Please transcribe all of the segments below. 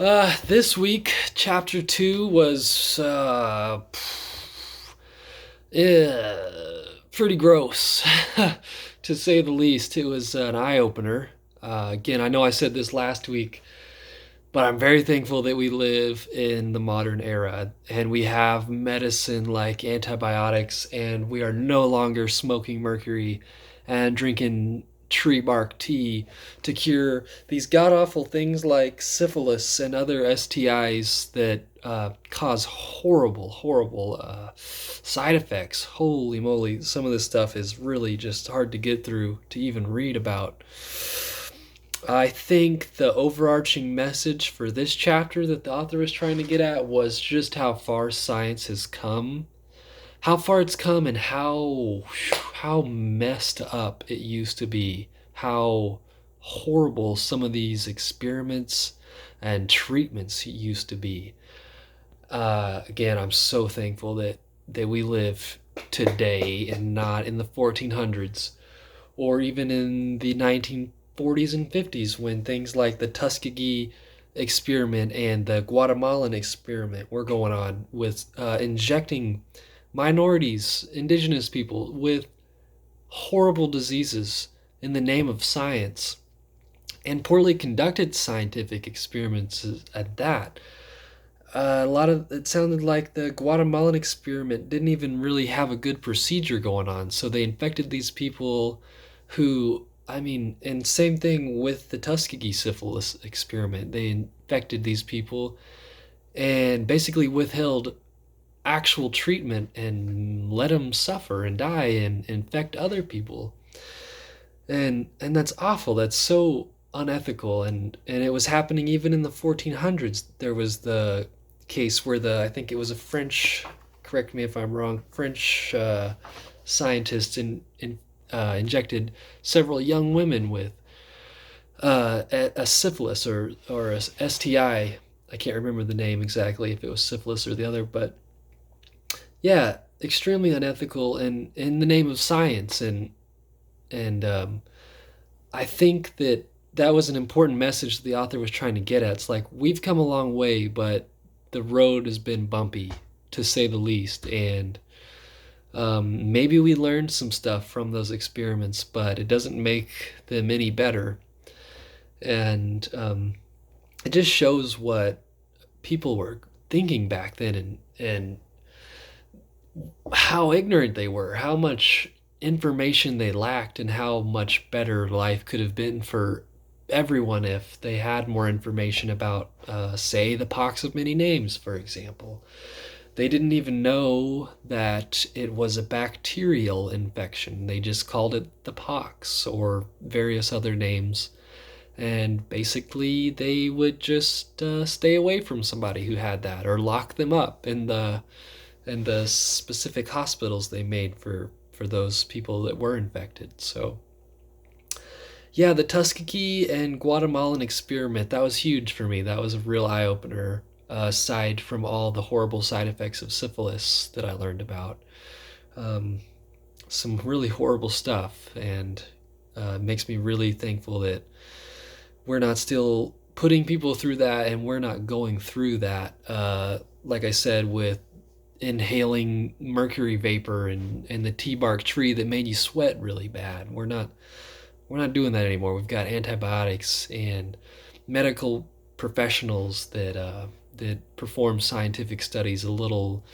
This week, chapter 2 was pretty gross, to say the least. It was an eye opener. Again, I know I said this last week, but I'm very thankful that we live in the modern era and we have medicine like antibiotics, and we are no longer smoking mercury and drinking tree bark tea to cure these god awful things like syphilis and other STIs that cause horrible, horrible side effects. Holy moly, some of this stuff is really just hard to get through to even read about. I think the overarching message for this chapter that the author was trying to get at was just how far science has come, how far it's come, and how messed up it used to be, how horrible some of these experiments and treatments used to be. Again, I'm so thankful that we live today and not in the 1400s or even in the 1940s and 50s, when things like the Tuskegee experiment and the Guatemalan experiment were going on with injecting minorities, indigenous people, with horrible diseases in the name of science, and poorly conducted scientific experiments at that. A lot of it sounded like the Guatemalan experiment didn't even really have a good procedure going on. So they infected these people who, I mean, and same thing with the Tuskegee syphilis experiment. They infected these people and basically withheld actual treatment and let them suffer and die and infect other people. And that's awful. That's so unethical, and it was happening even in the 1400s. There was the case where I think it was a French, correct me if I'm wrong, French scientist injected several young women with a syphilis or a STI. I can't remember the name exactly, if it was syphilis or the other, but yeah, extremely unethical and in the name of science. And I think that was an important message the author was trying to get at. It's like, we've come a long way, but the road has been bumpy, to say the least. And maybe we learned some stuff from those experiments, but it doesn't make them any better. And it just shows what people were thinking back then, and how ignorant they were, how much information they lacked, and how much better life could have been for everyone if they had more information about, say, the Pox of Many Names, for example. They didn't even know that it was a bacterial infection. They just called it the pox or various other names. And basically, they would just stay away from somebody who had that, or lock them up in the specific hospitals they made for those people that were infected. So yeah, the Tuskegee and Guatemalan experiment, that was huge for me. That was a real eye opener. Aside from all the horrible side effects of syphilis that I learned about, some really horrible stuff, and makes me really thankful that we're not still putting people through that, and we're not going through that. Like I said, with inhaling mercury vapor and the tea bark tree that made you sweat really bad. We're not doing that anymore. We've got antibiotics and medical professionals that perform scientific studies a little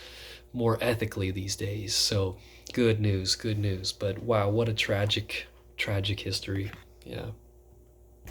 more ethically these days. So good news, good news. But wow, what a tragic history. Yeah.